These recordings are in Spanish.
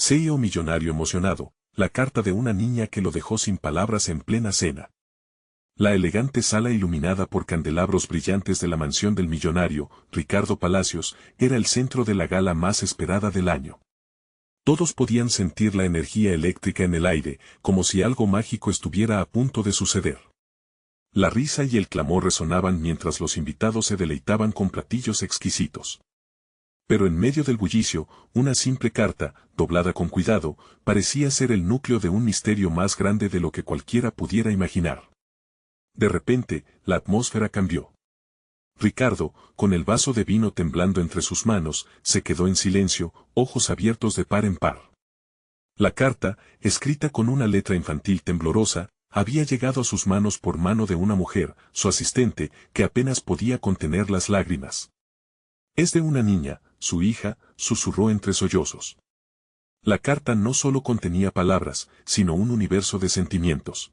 CEO millonario emocionado, la carta de una niña que lo dejó sin palabras en plena cena. La elegante sala iluminada por candelabros brillantes de la mansión del millonario, Ricardo Palacios, era el centro de la gala más esperada del año. Todos podían sentir la energía eléctrica en el aire, como si algo mágico estuviera a punto de suceder. La risa y el clamor resonaban mientras los invitados se deleitaban con platillos exquisitos. Pero en medio del bullicio, una simple carta, doblada con cuidado, parecía ser el núcleo de un misterio más grande de lo que cualquiera pudiera imaginar. De repente, la atmósfera cambió. Ricardo, con el vaso de vino temblando entre sus manos, se quedó en silencio, ojos abiertos de par en par. La carta, escrita con una letra infantil temblorosa, había llegado a sus manos por mano de una mujer, su asistente, que apenas podía contener las lágrimas. «Es de una niña, su hija», susurró entre sollozos. La carta no solo contenía palabras, sino un universo de sentimientos.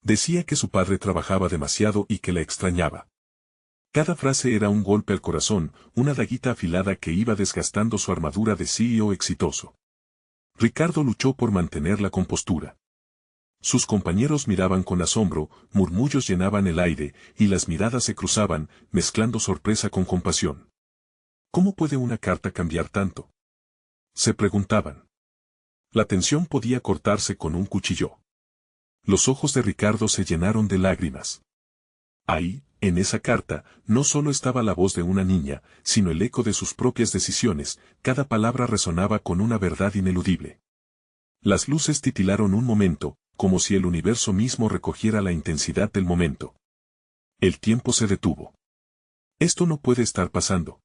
Decía que su padre trabajaba demasiado y que la extrañaba. Cada frase era un golpe al corazón, una daguita afilada que iba desgastando su armadura de CEO exitoso. Ricardo luchó por mantener la compostura. Sus compañeros miraban con asombro, murmullos llenaban el aire, y las miradas se cruzaban, mezclando sorpresa con compasión. ¿Cómo puede una carta cambiar tanto?, se preguntaban. La tensión podía cortarse con un cuchillo. Los ojos de Ricardo se llenaron de lágrimas. Ahí, en esa carta, no solo estaba la voz de una niña, sino el eco de sus propias decisiones, cada palabra resonaba con una verdad ineludible. Las luces titilaron un momento, como si el universo mismo recogiera la intensidad del momento. El tiempo se detuvo. Esto no puede estar pasando,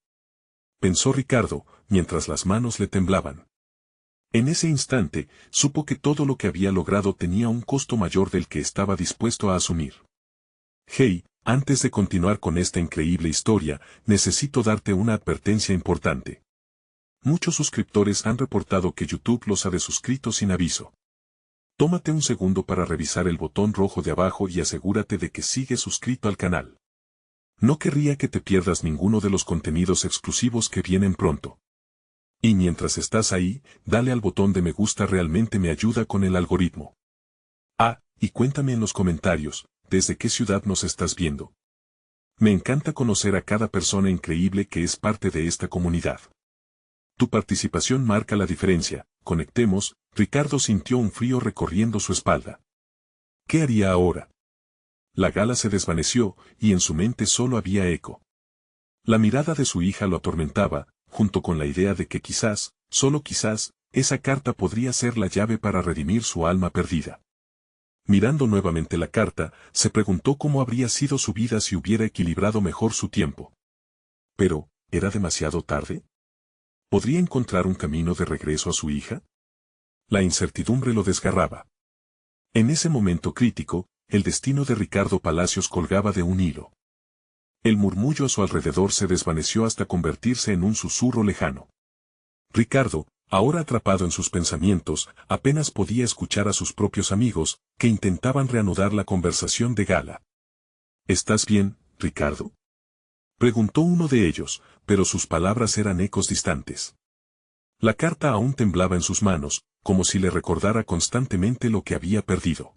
pensó Ricardo, mientras las manos le temblaban. En ese instante, supo que todo lo que había logrado tenía un costo mayor del que estaba dispuesto a asumir. Hey, antes de continuar con esta increíble historia, necesito darte una advertencia importante. Muchos suscriptores han reportado que YouTube los ha desuscrito sin aviso. Tómate un segundo para revisar el botón rojo de abajo y asegúrate de que sigues suscrito al canal. No querría que te pierdas ninguno de los contenidos exclusivos que vienen pronto. Y mientras estás ahí, dale al botón de me gusta, realmente me ayuda con el algoritmo. Ah, y cuéntame en los comentarios, ¿desde qué ciudad nos estás viendo? Me encanta conocer a cada persona increíble que es parte de esta comunidad. Tu participación marca la diferencia. Conectemos. Ricardo sintió un frío recorriendo su espalda. ¿Qué haría ahora? La gala se desvaneció, y en su mente solo había eco. La mirada de su hija lo atormentaba, junto con la idea de que quizás, solo quizás, esa carta podría ser la llave para redimir su alma perdida. Mirando nuevamente la carta, se preguntó cómo habría sido su vida si hubiera equilibrado mejor su tiempo. Pero, ¿era demasiado tarde? ¿Podría encontrar un camino de regreso a su hija? La incertidumbre lo desgarraba. En ese momento crítico, el destino de Ricardo Palacios colgaba de un hilo. El murmullo a su alrededor se desvaneció hasta convertirse en un susurro lejano. Ricardo, ahora atrapado en sus pensamientos, apenas podía escuchar a sus propios amigos, que intentaban reanudar la conversación de gala. ¿Estás bien, Ricardo?, preguntó uno de ellos, pero sus palabras eran ecos distantes. La carta aún temblaba en sus manos, como si le recordara constantemente lo que había perdido.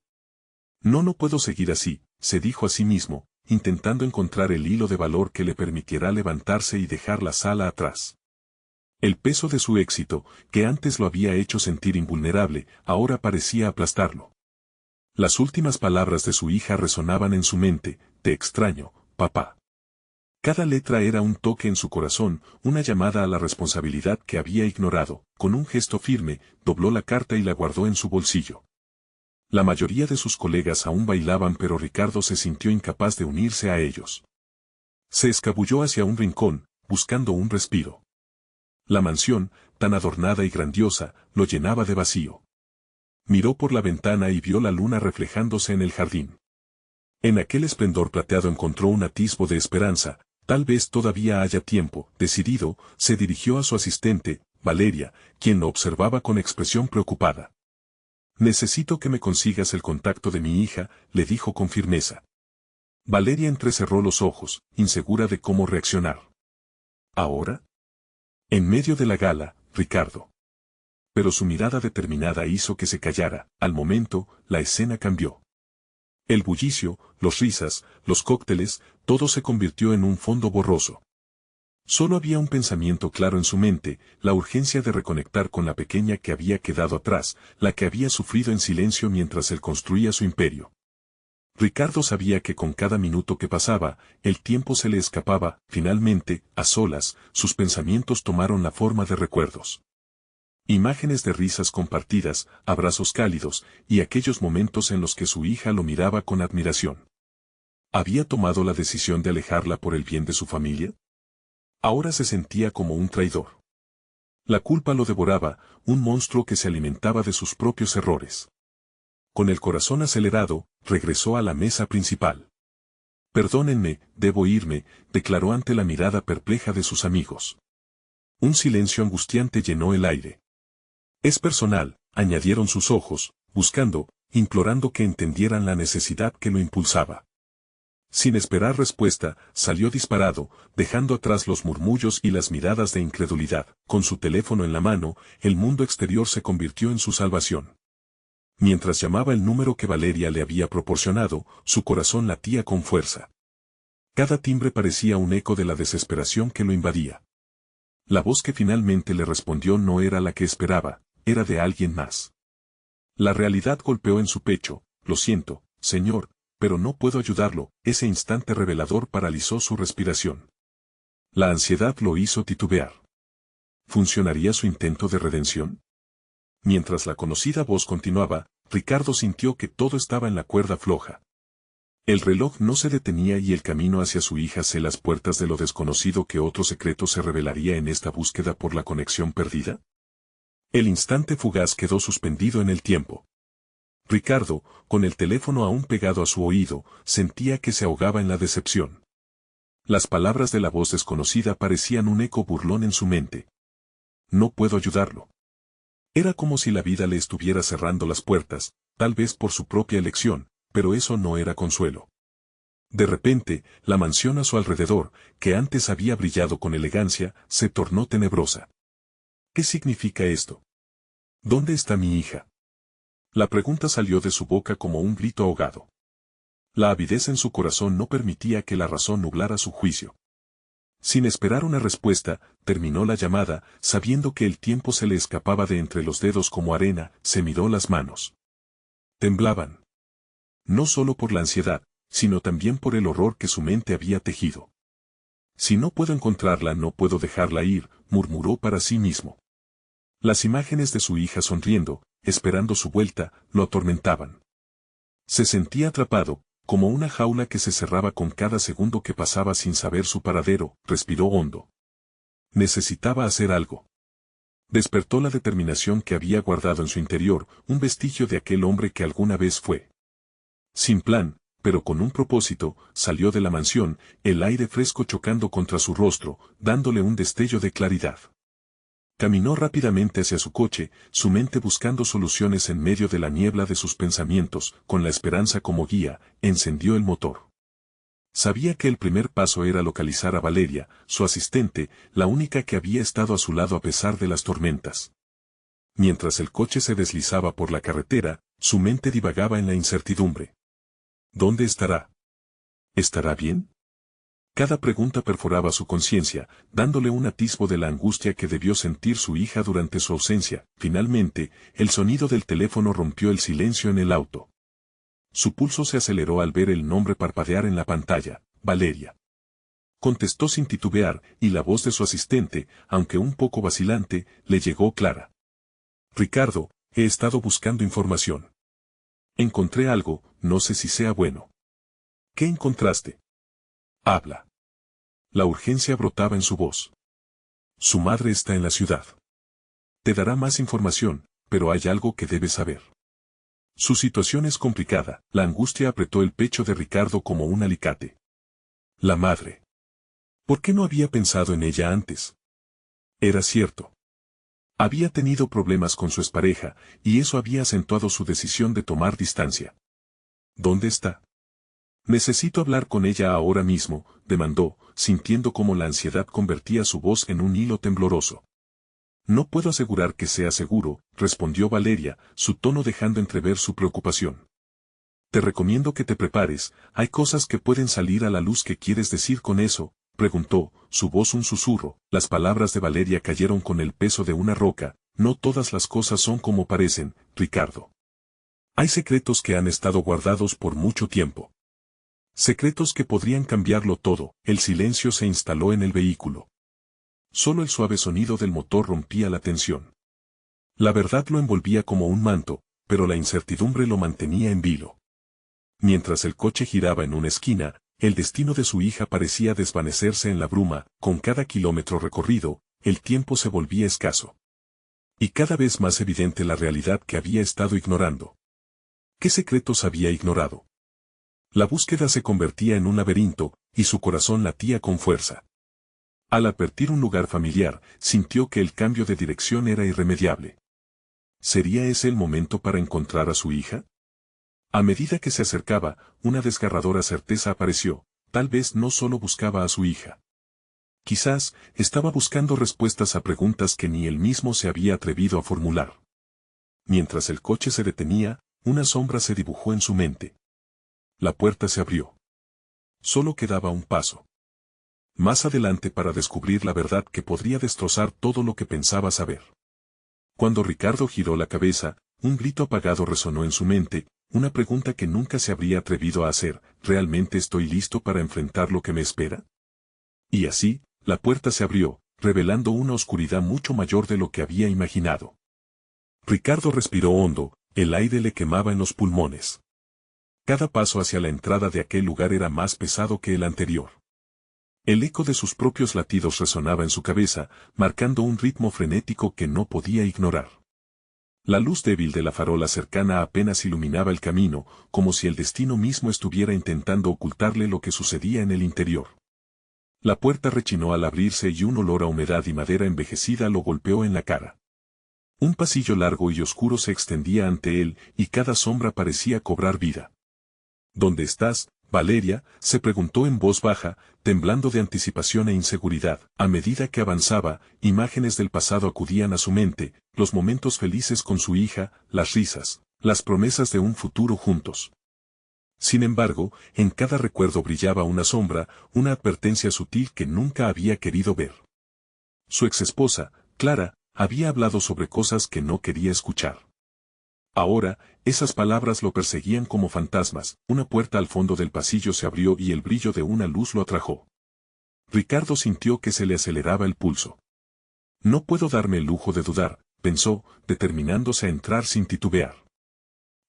No puedo seguir así, se dijo a sí mismo, intentando encontrar el hilo de valor que le permitiera levantarse y dejar la sala atrás. El peso de su éxito, que antes lo había hecho sentir invulnerable, ahora parecía aplastarlo. Las últimas palabras de su hija resonaban en su mente: te extraño, papá. Cada letra era un toque en su corazón, una llamada a la responsabilidad que había ignorado. Con un gesto firme, dobló la carta y la guardó en su bolsillo. La mayoría de sus colegas aún bailaban, pero Ricardo se sintió incapaz de unirse a ellos. Se escabulló hacia un rincón, buscando un respiro. La mansión, tan adornada y grandiosa, lo llenaba de vacío. Miró por la ventana y vio la luna reflejándose en el jardín. En aquel esplendor plateado encontró un atisbo de esperanza. Tal vez todavía haya tiempo. Decidido, se dirigió a su asistente, Valeria, quien lo observaba con expresión preocupada. Necesito que me consigas el contacto de mi hija, le dijo con firmeza. Valeria entrecerró los ojos, insegura de cómo reaccionar. ¿Ahora? En medio de la gala, Ricardo. pero su mirada determinada hizo que se callara. Al momento, la escena cambió. El bullicio, los risas, los cócteles, todo se convirtió en un fondo borroso. Solo había un pensamiento claro en su mente, la urgencia de reconectar con la pequeña que había quedado atrás, la que había sufrido en silencio mientras él construía su imperio. Ricardo sabía que con cada minuto que pasaba, el tiempo se le escapaba. Finalmente, a solas, sus pensamientos tomaron la forma de recuerdos. Imágenes de risas compartidas, abrazos cálidos, y aquellos momentos en los que su hija lo miraba con admiración. ¿Había tomado la decisión de alejarla por el bien de su familia? Ahora se sentía como un traidor. La culpa lo devoraba, un monstruo que se alimentaba de sus propios errores. Con el corazón acelerado, regresó a la mesa principal. Perdónenme, debo irme, declaró ante la mirada perpleja de sus amigos. Un silencio angustiante llenó el aire. Es personal, añadieron sus ojos, buscando, implorando que entendieran la necesidad que lo impulsaba. Sin esperar respuesta, salió disparado, dejando atrás los murmullos y las miradas de incredulidad. Con su teléfono en la mano, el mundo exterior se convirtió en su salvación. Mientras llamaba el número que Valeria le había proporcionado, su corazón latía con fuerza. Cada timbre parecía un eco de la desesperación que lo invadía. La voz que finalmente le respondió no era la que esperaba, era de alguien más. La realidad golpeó en su pecho. Lo siento, señor, pero no puedo ayudarlo. Ese instante revelador paralizó su respiración. La ansiedad lo hizo titubear. ¿Funcionaría su intento de redención? Mientras la conocida voz continuaba, Ricardo sintió que todo estaba en la cuerda floja. El reloj no se detenía y el camino hacia su hija se las puertas de lo desconocido. ¿Que otro secreto se revelaría en esta búsqueda por la conexión perdida? El instante fugaz quedó suspendido en el tiempo. Ricardo, con el teléfono aún pegado a su oído, sentía que se ahogaba en la decepción. Las palabras de la voz desconocida parecían un eco burlón en su mente. No puedo ayudarlo. Era como si la vida le estuviera cerrando las puertas, tal vez por su propia elección, pero eso no era consuelo. De repente, la mansión a su alrededor, que antes había brillado con elegancia, se tornó tenebrosa. ¿Qué significa esto? ¿Dónde está mi hija? La pregunta salió de su boca como un grito ahogado. La avidez en su corazón no permitía que la razón nublara su juicio. Sin esperar una respuesta, terminó la llamada, sabiendo que el tiempo se le escapaba de entre los dedos como arena. Se miró las manos. Temblaban. No solo por la ansiedad, sino también por el horror que su mente había tejido. Si no puedo encontrarla, no puedo dejarla ir, murmuró para sí mismo. Las imágenes de su hija sonriendo, esperando su vuelta, lo atormentaban. Se sentía atrapado, como una jaula que se cerraba con cada segundo que pasaba sin saber su paradero. Respiró hondo. Necesitaba hacer algo. Despertó la determinación que había guardado en su interior, un vestigio de aquel hombre que alguna vez fue. Sin plan, pero con un propósito, salió de la mansión, el aire fresco chocando contra su rostro, dándole un destello de claridad. Caminó rápidamente hacia su coche, su mente buscando soluciones en medio de la niebla de sus pensamientos. Con la esperanza como guía, encendió el motor. Sabía que el primer paso era localizar a Valeria, su asistente, la única que había estado a su lado a pesar de las tormentas. Mientras el coche se deslizaba por la carretera, su mente divagaba en la incertidumbre. ¿Dónde estará? ¿Estará bien? Cada pregunta perforaba su conciencia, dándole un atisbo de la angustia que debió sentir su hija durante su ausencia. Finalmente, el sonido del teléfono rompió el silencio en el auto. Su pulso se aceleró al ver el nombre parpadear en la pantalla. Valeria. Contestó sin titubear, y la voz de su asistente, aunque un poco vacilante, le llegó clara. Ricardo, he estado buscando información. Encontré algo, no sé si sea bueno. ¿Qué encontraste? Habla. La urgencia brotaba en su voz. Su madre está en la ciudad. Te dará más información, pero hay algo que debes saber. Su situación es complicada. La angustia apretó el pecho de Ricardo como un alicate. La madre. ¿Por qué no había pensado en ella antes? Era cierto. Había tenido problemas con su expareja, y eso había acentuado su decisión de tomar distancia. ¿Dónde está? Necesito hablar con ella ahora mismo, demandó, sintiendo cómo la ansiedad convertía su voz en un hilo tembloroso. No puedo asegurar que sea seguro, respondió Valeria, su tono dejando entrever su preocupación. Te recomiendo que te prepares, hay cosas que pueden salir a la luz. ¿Qué quieres decir con eso?, preguntó, su voz un susurro. Las palabras de Valeria cayeron con el peso de una roca. No todas las cosas son como parecen, Ricardo. Hay secretos que han estado guardados por mucho tiempo. Secretos que podrían cambiarlo todo. El silencio se instaló en el vehículo. Solo el suave sonido del motor rompía la tensión. La verdad lo envolvía como un manto, pero la incertidumbre lo mantenía en vilo. Mientras el coche giraba en una esquina, el destino de su hija parecía desvanecerse en la bruma. Con cada kilómetro recorrido, el tiempo se volvía escaso. Y cada vez más evidente la realidad que había estado ignorando. ¿Qué secretos había ignorado? La búsqueda se convertía en un laberinto, y su corazón latía con fuerza. Al advertir un lugar familiar, sintió que el cambio de dirección era irremediable. ¿Sería ese el momento para encontrar a su hija? A medida que se acercaba, una desgarradora certeza apareció. Tal vez no solo buscaba a su hija. Quizás, estaba buscando respuestas a preguntas que ni él mismo se había atrevido a formular. Mientras el coche se detenía, una sombra se dibujó en su mente. La puerta se abrió. Solo quedaba un paso más adelante para descubrir la verdad que podría destrozar todo lo que pensaba saber. Cuando Ricardo giró la cabeza, un grito apagado resonó en su mente, una pregunta que nunca se habría atrevido a hacer: ¿realmente estoy listo para enfrentar lo que me espera? Y así, la puerta se abrió, revelando una oscuridad mucho mayor de lo que había imaginado. Ricardo respiró hondo, el aire le quemaba en los pulmones. Cada paso hacia la entrada de aquel lugar era más pesado que el anterior. El eco de sus propios latidos resonaba en su cabeza, marcando un ritmo frenético que no podía ignorar. La luz débil de la farola cercana apenas iluminaba el camino, como si el destino mismo estuviera intentando ocultarle lo que sucedía en el interior. La puerta rechinó al abrirse y un olor a humedad y madera envejecida lo golpeó en la cara. Un pasillo largo y oscuro se extendía ante él, y cada sombra parecía cobrar vida. ¿Dónde estás, Valeria?, se preguntó en voz baja, temblando de anticipación e inseguridad. A medida que avanzaba, imágenes del pasado acudían a su mente, los momentos felices con su hija, las risas, las promesas de un futuro juntos. Sin embargo, en cada recuerdo brillaba una sombra, una advertencia sutil que nunca había querido ver. Su exesposa, Clara, había hablado sobre cosas que no quería escuchar. Ahora, esas palabras lo perseguían como fantasmas. Una puerta al fondo del pasillo se abrió y el brillo de una luz lo atrajo. Ricardo sintió que se le aceleraba el pulso. No puedo darme el lujo de dudar, pensó, determinándose a entrar sin titubear.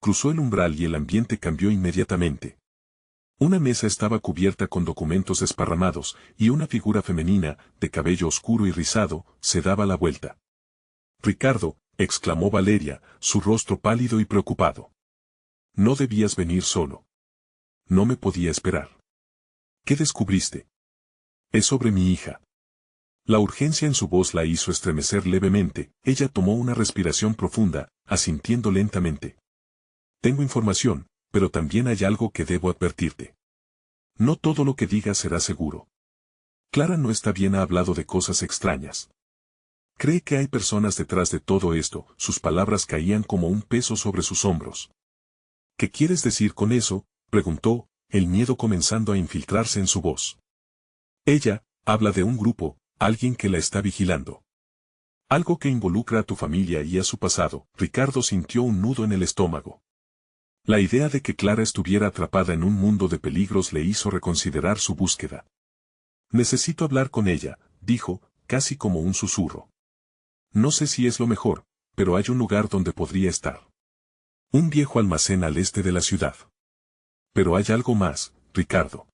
Cruzó el umbral y el ambiente cambió inmediatamente. Una mesa estaba cubierta con documentos desparramados, y una figura femenina, de cabello oscuro y rizado, se daba la vuelta. «Ricardo», exclamó Valeria, su rostro pálido y preocupado. «No debías venir solo. No me podía esperar». «¿Qué descubriste?» «Es sobre mi hija». La urgencia en su voz la hizo estremecer levemente. Ella tomó una respiración profunda, asintiendo lentamente. «Tengo información, pero también hay algo que debo advertirte. No todo lo que digas será seguro. Clara no está bien, ha hablado de cosas extrañas. Cree que hay personas detrás de todo esto». Sus palabras caían como un peso sobre sus hombros. «¿Qué quieres decir con eso?», preguntó, el miedo comenzando a infiltrarse en su voz. «Ella habla de un grupo, alguien que la está vigilando. Algo que involucra a tu familia y a su pasado». Ricardo sintió un nudo en el estómago. La idea de que Clara estuviera atrapada en un mundo de peligros le hizo reconsiderar su búsqueda. «Necesito hablar con ella», dijo, casi como un susurro. «No sé si es lo mejor, pero hay un lugar donde podría estar. Un viejo almacén al este de la ciudad. Pero hay algo más, Ricardo.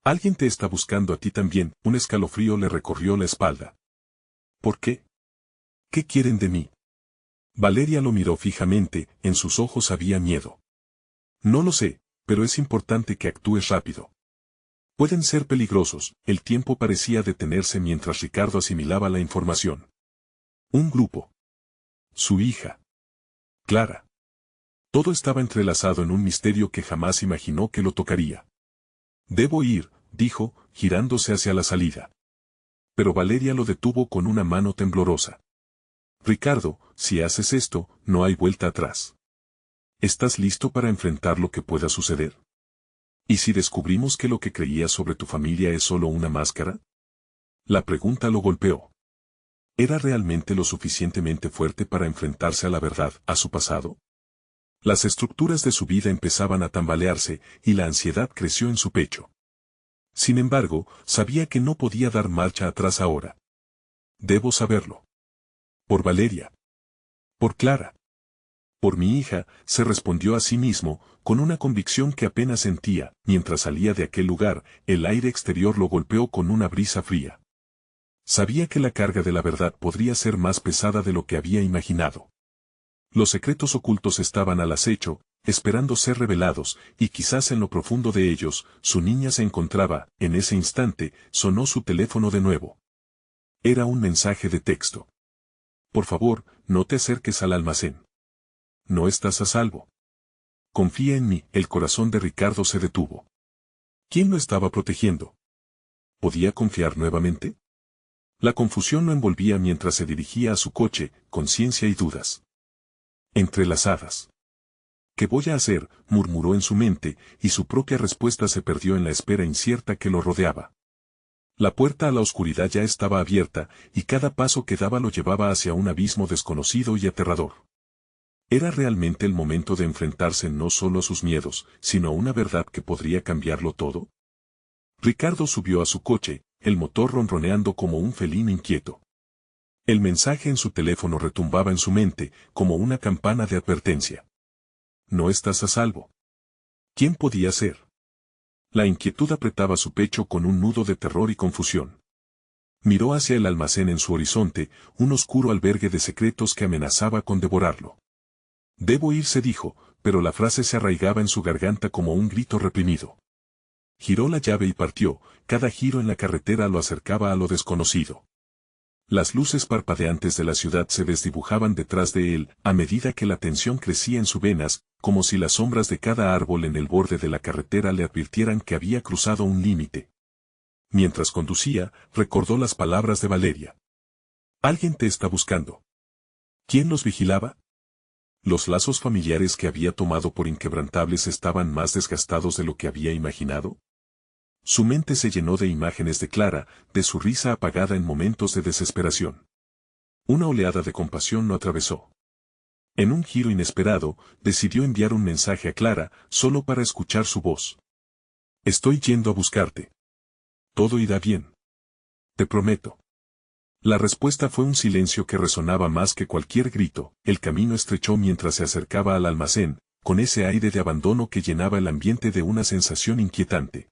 Alguien te está buscando a ti también». Un escalofrío le recorrió la espalda. «¿Por qué? ¿Qué quieren de mí?». Valeria lo miró fijamente, en sus ojos había miedo. «No lo sé, pero es importante que actúes rápido. Pueden ser peligrosos». El tiempo parecía detenerse mientras Ricardo asimilaba la información. Un grupo. Su hija. Clara. Todo estaba entrelazado en un misterio que jamás imaginó que lo tocaría. «Debo ir», dijo, girándose hacia la salida. Pero Valeria lo detuvo con una mano temblorosa. Ricardo, si haces esto, no hay vuelta atrás. ¿Estás listo para enfrentar lo que pueda suceder? ¿Y si descubrimos que lo que creías sobre tu familia es solo una máscara? La pregunta lo golpeó. ¿Era realmente lo suficientemente fuerte para enfrentarse a la verdad, a su pasado? Las estructuras de su vida empezaban a tambalearse y la ansiedad creció en su pecho. Sin embargo, sabía que no podía dar marcha atrás ahora. Debo saberlo. Por Valeria. Por Clara. Por mi hija, se respondió a sí mismo, con una convicción que apenas sentía. Mientras salía de aquel lugar, el aire exterior lo golpeó con una brisa fría. Sabía que la carga de la verdad podría ser más pesada de lo que había imaginado. Los secretos ocultos estaban al acecho, esperando ser revelados, y quizás en lo profundo de ellos, su niña se encontraba. En ese instante, sonó su teléfono de nuevo. Era un mensaje de texto. Por favor, no te acerques al almacén. No estás a salvo. Confía en mí. El corazón de Ricardo se detuvo. ¿Quién lo estaba protegiendo? ¿Podía confiar nuevamente? La confusión lo envolvía mientras se dirigía a su coche, conciencia y dudas entrelazadas. ¿Qué voy a hacer?, murmuró en su mente, y su propia respuesta se perdió en la espera incierta que lo rodeaba. La puerta a la oscuridad ya estaba abierta, y cada paso que daba lo llevaba hacia un abismo desconocido y aterrador. Era realmente el momento de enfrentarse no solo a sus miedos, sino a una verdad que podría cambiarlo todo. Ricardo subió a su coche, el motor ronroneando como un felino inquieto. El mensaje en su teléfono retumbaba en su mente, como una campana de advertencia. No estás a salvo. ¿Quién podía ser? La inquietud apretaba su pecho con un nudo de terror y confusión. Miró hacia el almacén en su horizonte, un oscuro albergue de secretos que amenazaba con devorarlo. Debo ir, se dijo, pero la frase se arraigaba en su garganta como un grito reprimido. Giró la llave y partió, cada giro en la carretera lo acercaba a lo desconocido. Las luces parpadeantes de la ciudad se desdibujaban detrás de él, a medida que la tensión crecía en sus venas, como si las sombras de cada árbol en el borde de la carretera le advirtieran que había cruzado un límite. Mientras conducía, recordó las palabras de Valeria. Alguien te está buscando. ¿Quién los vigilaba? Los lazos familiares que había tomado por inquebrantables estaban más desgastados de lo que había imaginado. Su mente se llenó de imágenes de Clara, de su risa apagada en momentos de desesperación. Una oleada de compasión lo atravesó. En un giro inesperado, decidió enviar un mensaje a Clara, solo para escuchar su voz. Estoy yendo a buscarte. Todo irá bien. Te prometo. La respuesta fue un silencio que resonaba más que cualquier grito. El camino estrechó mientras se acercaba al almacén, con ese aire de abandono que llenaba el ambiente de una sensación inquietante.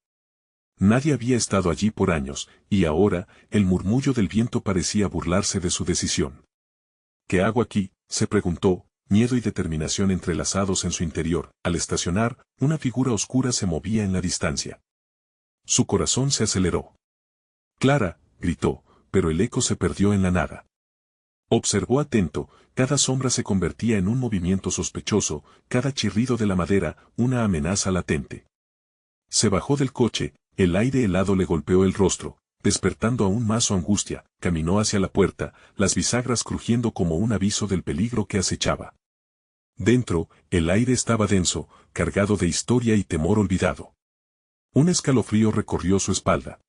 Nadie había estado allí por años, y ahora, el murmullo del viento parecía burlarse de su decisión. ¿Qué hago aquí?, se preguntó, miedo y determinación entrelazados en su interior. Al estacionar, una figura oscura se movía en la distancia. Su corazón se aceleró. Clara, gritó, pero el eco se perdió en la nada. Observó atento, cada sombra se convertía en un movimiento sospechoso, cada chirrido de la madera, una amenaza latente. Se bajó del coche. El aire helado le golpeó el rostro, despertando aún más su angustia. Caminó hacia la puerta, las bisagras crujiendo como un aviso del peligro que acechaba. Dentro, el aire estaba denso, cargado de historia y temor olvidado. Un escalofrío recorrió su espalda.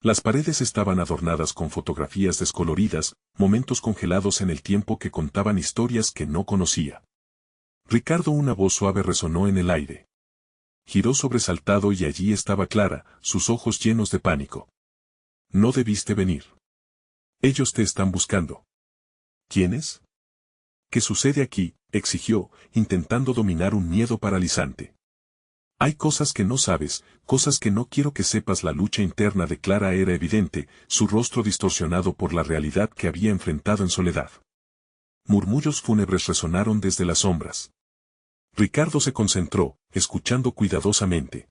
Las paredes estaban adornadas con fotografías descoloridas, momentos congelados en el tiempo que contaban historias que no conocía. Ricardo, una voz suave resonó en el aire. Giró sobresaltado y allí estaba Clara, sus ojos llenos de pánico. No debiste venir. Ellos te están buscando. ¿Quiénes? ¿Qué sucede aquí?, exigió, intentando dominar un miedo paralizante. Hay cosas que no sabes, cosas que no quiero que sepas. La lucha interna de Clara era evidente, su rostro distorsionado por la realidad que había enfrentado en soledad. Murmullos fúnebres resonaron desde las sombras. Ricardo se concentró, escuchando cuidadosamente.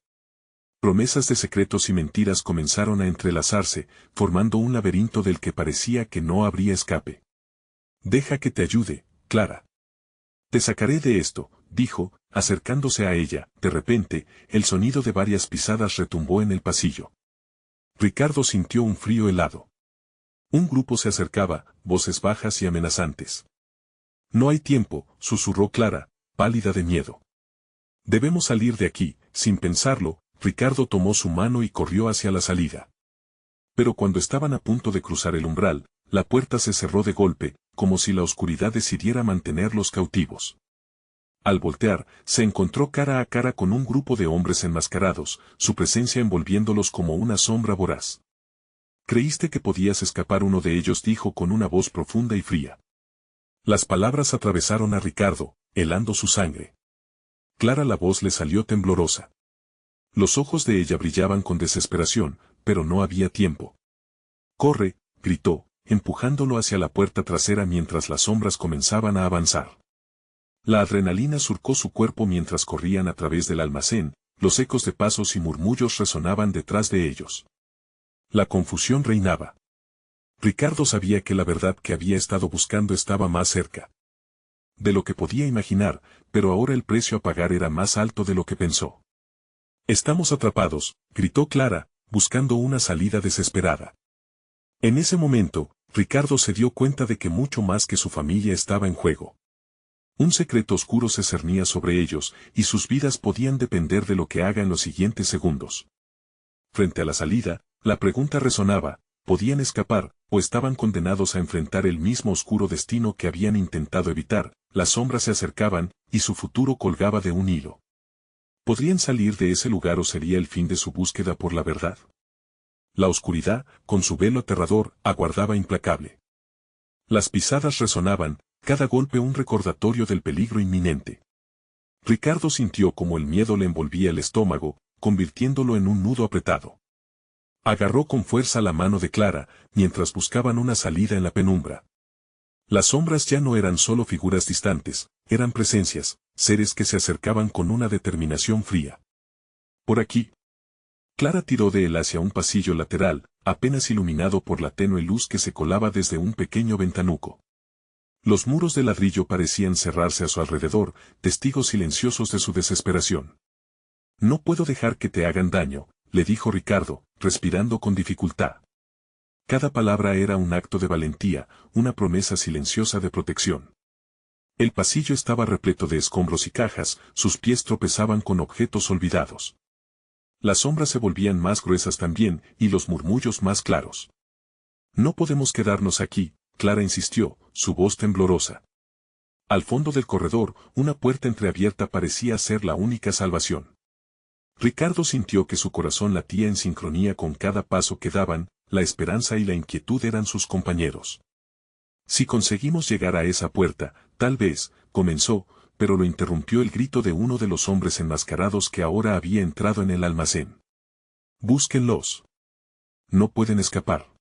Promesas de secretos y mentiras comenzaron a entrelazarse, formando un laberinto del que parecía que no habría escape. Deja que te ayude, Clara. Te sacaré de esto, dijo, acercándose a ella. De repente, el sonido de varias pisadas retumbó en el pasillo. Ricardo sintió un frío helado. Un grupo se acercaba, voces bajas y amenazantes. No hay tiempo, susurró Clara, pálida de miedo. Debemos salir de aquí. Sin pensarlo, Ricardo tomó su mano y corrió hacia la salida. Pero cuando estaban a punto de cruzar el umbral, la puerta se cerró de golpe, como si la oscuridad decidiera mantenerlos cautivos. Al voltear, se encontró cara a cara con un grupo de hombres enmascarados, su presencia envolviéndolos como una sombra voraz. «Creíste que podías escapar», uno de ellos dijo con una voz profunda y fría. Las palabras atravesaron a Ricardo, helando su sangre. Clara, la voz le salió temblorosa. Los ojos de ella brillaban con desesperación, pero no había tiempo. «¡Corre!», gritó, empujándolo hacia la puerta trasera mientras las sombras comenzaban a avanzar. La adrenalina surcó su cuerpo mientras corrían a través del almacén, los ecos de pasos y murmullos resonaban detrás de ellos. La confusión reinaba. Ricardo sabía que la verdad que había estado buscando estaba más cerca de lo que podía imaginar, pero ahora el precio a pagar era más alto de lo que pensó. «Estamos atrapados», gritó Clara, buscando una salida desesperada. En ese momento, Ricardo se dio cuenta de que mucho más que su familia estaba en juego. Un secreto oscuro se cernía sobre ellos, y sus vidas podían depender de lo que haga en los siguientes segundos. Frente a la salida, la pregunta resonaba: ¿podían escapar, o estaban condenados a enfrentar el mismo oscuro destino que habían intentado evitar? Las sombras se acercaban, y su futuro colgaba de un hilo. ¿Podrían salir de ese lugar o sería el fin de su búsqueda por la verdad? La oscuridad, con su velo aterrador, aguardaba implacable. Las pisadas resonaban, cada golpe un recordatorio del peligro inminente. Ricardo sintió como el miedo le envolvía el estómago, convirtiéndolo en un nudo apretado. Agarró con fuerza la mano de Clara, mientras buscaban una salida en la penumbra. Las sombras ya no eran solo figuras distantes, eran presencias, seres que se acercaban con una determinación fría. «Por aquí». Clara tiró de él hacia un pasillo lateral, apenas iluminado por la tenue luz que se colaba desde un pequeño ventanuco. Los muros de ladrillo parecían cerrarse a su alrededor, testigos silenciosos de su desesperación. «No puedo dejar que te hagan daño», le dijo Ricardo, respirando con dificultad. Cada palabra era un acto de valentía, una promesa silenciosa de protección. El pasillo estaba repleto de escombros y cajas, sus pies tropezaban con objetos olvidados. Las sombras se volvían más gruesas también, y los murmullos más claros. «No podemos quedarnos aquí», Clara insistió, su voz temblorosa. Al fondo del corredor, una puerta entreabierta parecía ser la única salvación. Ricardo sintió que su corazón latía en sincronía con cada paso que daban, la esperanza y la inquietud eran sus compañeros. «Si conseguimos llegar a esa puerta, tal vez», comenzó, pero lo interrumpió el grito de uno de los hombres enmascarados que ahora había entrado en el almacén. «Búsquenlos. No pueden escapar».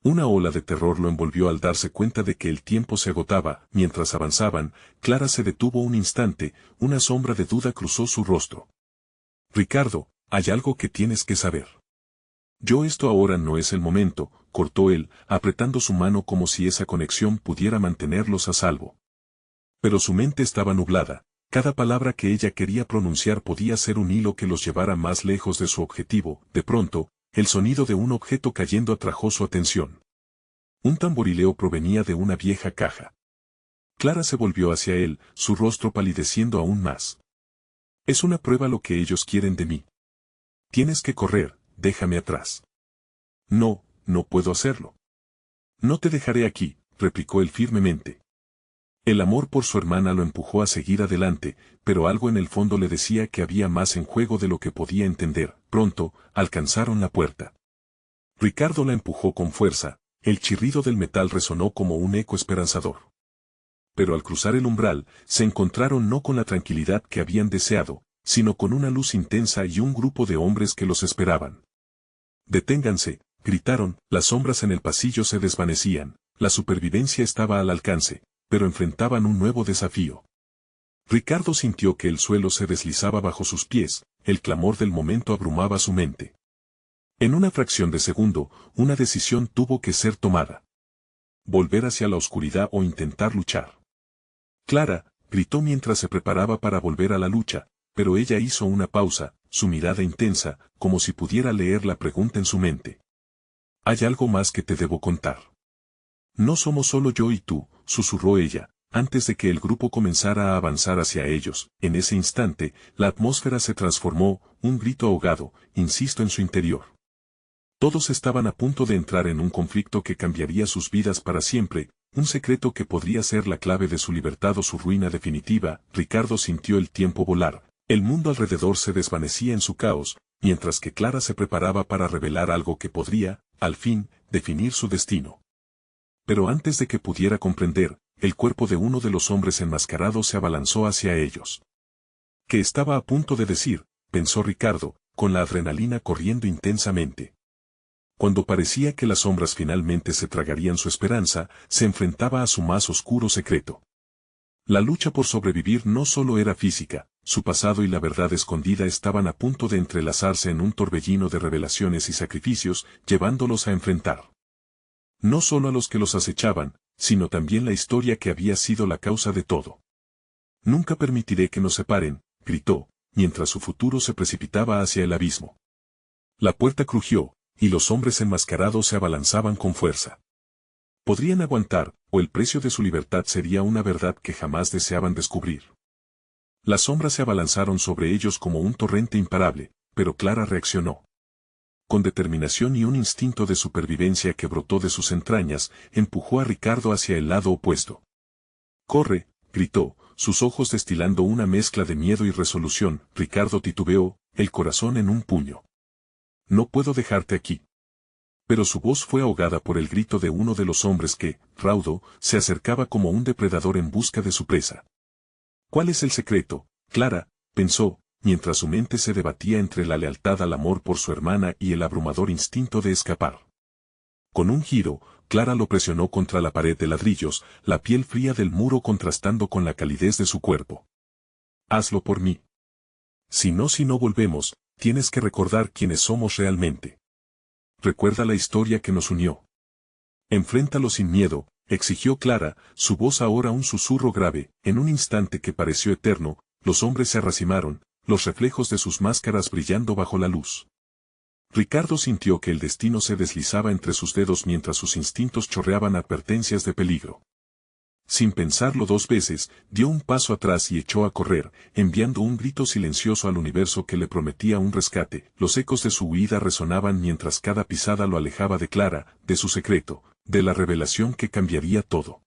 Una ola de terror lo envolvió al darse cuenta de que el tiempo se agotaba. Mientras avanzaban, Clara se detuvo un instante, una sombra de duda cruzó su rostro. «Ricardo, hay algo que tienes que saber». Esto ahora no es el momento», cortó él, apretando su mano como si esa conexión pudiera mantenerlos a salvo. Pero su mente estaba nublada, cada palabra que ella quería pronunciar podía ser un hilo que los llevara más lejos de su objetivo. De pronto, el sonido de un objeto cayendo atrajo su atención. Un tamborileo provenía de una vieja caja. Clara se volvió hacia él, su rostro palideciendo aún más. «Es una prueba lo que ellos quieren de mí. Tienes que correr, déjame atrás». «No, no puedo hacerlo». «No te dejaré aquí», replicó él firmemente. El amor por su hermana lo empujó a seguir adelante, pero algo en el fondo le decía que había más en juego de lo que podía entender. Pronto, alcanzaron la puerta. Ricardo la empujó con fuerza, el chirrido del metal resonó como un eco esperanzador. Pero al cruzar el umbral, se encontraron no con la tranquilidad que habían deseado, sino con una luz intensa y un grupo de hombres que los esperaban. «Deténganse», gritaron, las sombras en el pasillo se desvanecían, la supervivencia estaba al alcance, pero enfrentaban un nuevo desafío. Ricardo sintió que el suelo se deslizaba bajo sus pies, el clamor del momento abrumaba su mente. En una fracción de segundo, una decisión tuvo que ser tomada. Volver hacia la oscuridad o intentar luchar. «Clara», gritó mientras se preparaba para volver a la lucha, pero ella hizo una pausa, su mirada intensa, como si pudiera leer la pregunta en su mente. Hay algo más que te debo contar. No somos solo yo y tú, susurró ella, antes de que el grupo comenzara a avanzar hacia ellos. En ese instante, la atmósfera se transformó, un grito ahogado, insisto en su interior. Todos estaban a punto de entrar en un conflicto que cambiaría sus vidas para siempre, un secreto que podría ser la clave de su libertad o su ruina definitiva. Ricardo sintió el tiempo volar, el mundo alrededor se desvanecía en su caos, mientras que Clara se preparaba para revelar algo que podría, al fin, definir su destino. Pero antes de que pudiera comprender, el cuerpo de uno de los hombres enmascarados se abalanzó hacia ellos. ¿Qué estaba a punto de decir?, pensó Ricardo, con la adrenalina corriendo intensamente. Cuando parecía que las sombras finalmente se tragarían su esperanza, se enfrentaba a su más oscuro secreto. La lucha por sobrevivir no solo era física, su pasado y la verdad escondida estaban a punto de entrelazarse en un torbellino de revelaciones y sacrificios, llevándolos a enfrentar no solo a los que los acechaban, sino también la historia que había sido la causa de todo. Nunca permitiré que nos separen, gritó, mientras su futuro se precipitaba hacia el abismo. La puerta crujió, y los hombres enmascarados se abalanzaban con fuerza. Podrían aguantar, o el precio de su libertad sería una verdad que jamás deseaban descubrir. Las sombras se abalanzaron sobre ellos como un torrente imparable, pero Clara reaccionó. Con determinación y un instinto de supervivencia que brotó de sus entrañas, empujó a Ricardo hacia el lado opuesto. «¡Corre!», gritó, sus ojos destilando una mezcla de miedo y resolución. Ricardo titubeó, el corazón en un puño. «No puedo dejarte aquí». Pero su voz fue ahogada por el grito de uno de los hombres que, raudo, se acercaba como un depredador en busca de su presa. «¿Cuál es el secreto, Clara?», pensó, mientras su mente se debatía entre la lealtad al amor por su hermana y el abrumador instinto de escapar. Con un giro, Clara lo presionó contra la pared de ladrillos, la piel fría del muro contrastando con la calidez de su cuerpo. «Hazlo por mí. Si no volvemos, tienes que recordar quiénes somos realmente. Recuerda la historia que nos unió. Enfréntalo sin miedo», exigió Clara, su voz ahora un susurro grave. En un instante que pareció eterno, los hombres se arracimaron, los reflejos de sus máscaras brillando bajo la luz. Ricardo sintió que el destino se deslizaba entre sus dedos mientras sus instintos chorreaban advertencias de peligro. Sin pensarlo dos veces, dio un paso atrás y echó a correr, enviando un grito silencioso al universo que le prometía un rescate. Los ecos de su huida resonaban mientras cada pisada lo alejaba de Clara, de su secreto, de la revelación que cambiaría todo.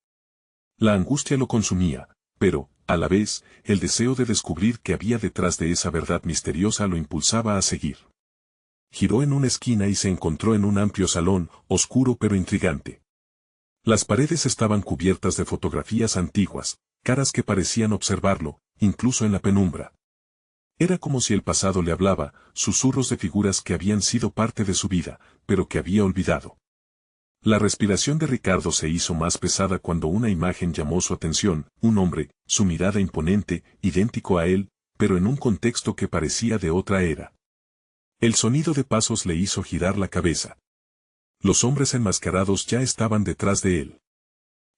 La angustia lo consumía, pero, a la vez, el deseo de descubrir qué había detrás de esa verdad misteriosa lo impulsaba a seguir. Giró en una esquina y se encontró en un amplio salón, oscuro pero intrigante. Las paredes estaban cubiertas de fotografías antiguas, caras que parecían observarlo, incluso en la penumbra. Era como si el pasado le hablaba, susurros de figuras que habían sido parte de su vida, pero que había olvidado. La respiración de Ricardo se hizo más pesada cuando una imagen llamó su atención, un hombre, su mirada imponente, idéntico a él, pero en un contexto que parecía de otra era. El sonido de pasos le hizo girar la cabeza. Los hombres enmascarados ya estaban detrás de él.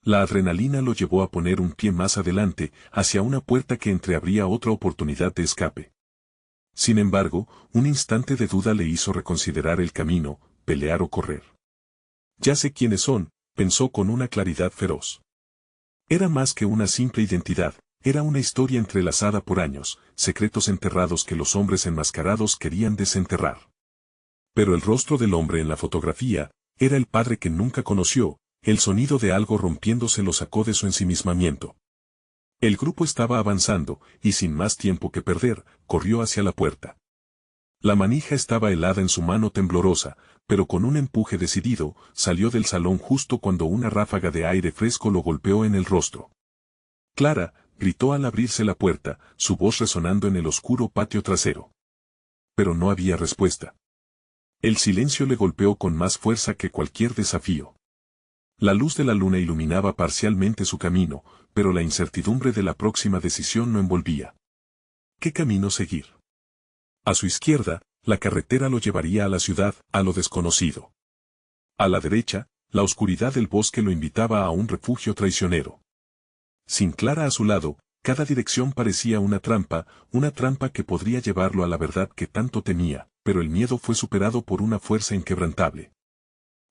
La adrenalina lo llevó a poner un pie más adelante, hacia una puerta que entreabría otra oportunidad de escape. Sin embargo, un instante de duda le hizo reconsiderar el camino, pelear o correr. «Ya sé quiénes son», pensó con una claridad feroz. Era más que una simple identidad, era una historia entrelazada por años, secretos enterrados que los hombres enmascarados querían desenterrar. Pero el rostro del hombre en la fotografía, era el padre que nunca conoció, el sonido de algo rompiéndose lo sacó de su ensimismamiento. El grupo estaba avanzando, y sin más tiempo que perder, corrió hacia la puerta. La manija estaba helada en su mano temblorosa, pero con un empuje decidido, salió del salón justo cuando una ráfaga de aire fresco lo golpeó en el rostro. «Clara», gritó al abrirse la puerta, su voz resonando en el oscuro patio trasero. Pero no había respuesta. El silencio le golpeó con más fuerza que cualquier desafío. La luz de la luna iluminaba parcialmente su camino, pero la incertidumbre de la próxima decisión lo envolvía. ¿Qué camino seguir? A su izquierda, la carretera lo llevaría a la ciudad, a lo desconocido. A la derecha, la oscuridad del bosque lo invitaba a un refugio traicionero. Sin Clara a su lado, cada dirección parecía una trampa que podría llevarlo a la verdad que tanto temía, pero el miedo fue superado por una fuerza inquebrantable.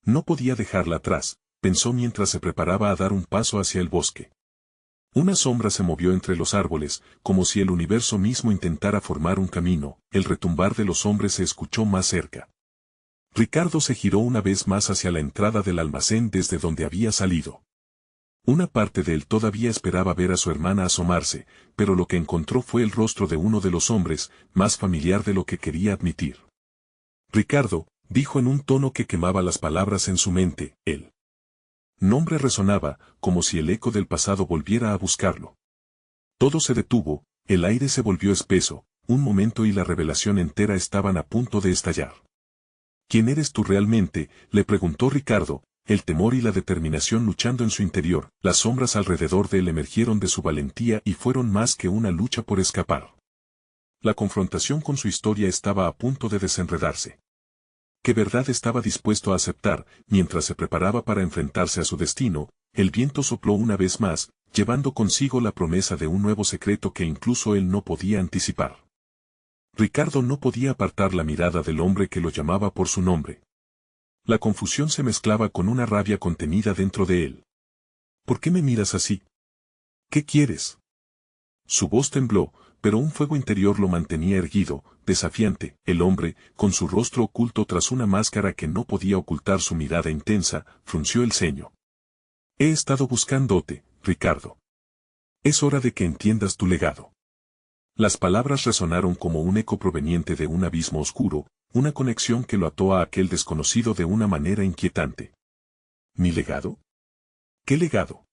No podía dejarla atrás, pensó mientras se preparaba a dar un paso hacia el bosque. Una sombra se movió entre los árboles, como si el universo mismo intentara formar un camino. El retumbar de los hombres se escuchó más cerca. Ricardo se giró una vez más hacia la entrada del almacén desde donde había salido. Una parte de él todavía esperaba ver a su hermana asomarse, pero lo que encontró fue el rostro de uno de los hombres, más familiar de lo que quería admitir. Ricardo, dijo en un tono que quemaba las palabras en su mente, el nombre resonaba, como si el eco del pasado volviera a buscarlo. Todo se detuvo, el aire se volvió espeso, un momento y la revelación entera estaban a punto de estallar. ¿Quién eres tú realmente?, le preguntó Ricardo, el temor y la determinación luchando en su interior. Las sombras alrededor de él emergieron de su valentía y fueron más que una lucha por escapar. La confrontación con su historia estaba a punto de desenredarse. ¿Qué verdad estaba dispuesto a aceptar? Mientras se preparaba para enfrentarse a su destino, el viento sopló una vez más, llevando consigo la promesa de un nuevo secreto que incluso él no podía anticipar. Ricardo no podía apartar la mirada del hombre que lo llamaba por su nombre. La confusión se mezclaba con una rabia contenida dentro de él. ¿Por qué me miras así? ¿Qué quieres? Su voz tembló, pero un fuego interior lo mantenía erguido, desafiante. El hombre, con su rostro oculto tras una máscara que no podía ocultar su mirada intensa, frunció el ceño. He estado buscándote, Ricardo. Es hora de que entiendas tu legado. Las palabras resonaron como un eco proveniente de un abismo oscuro, una conexión que lo ató a aquel desconocido de una manera inquietante. ¿Mi legado? ¿Qué legado?,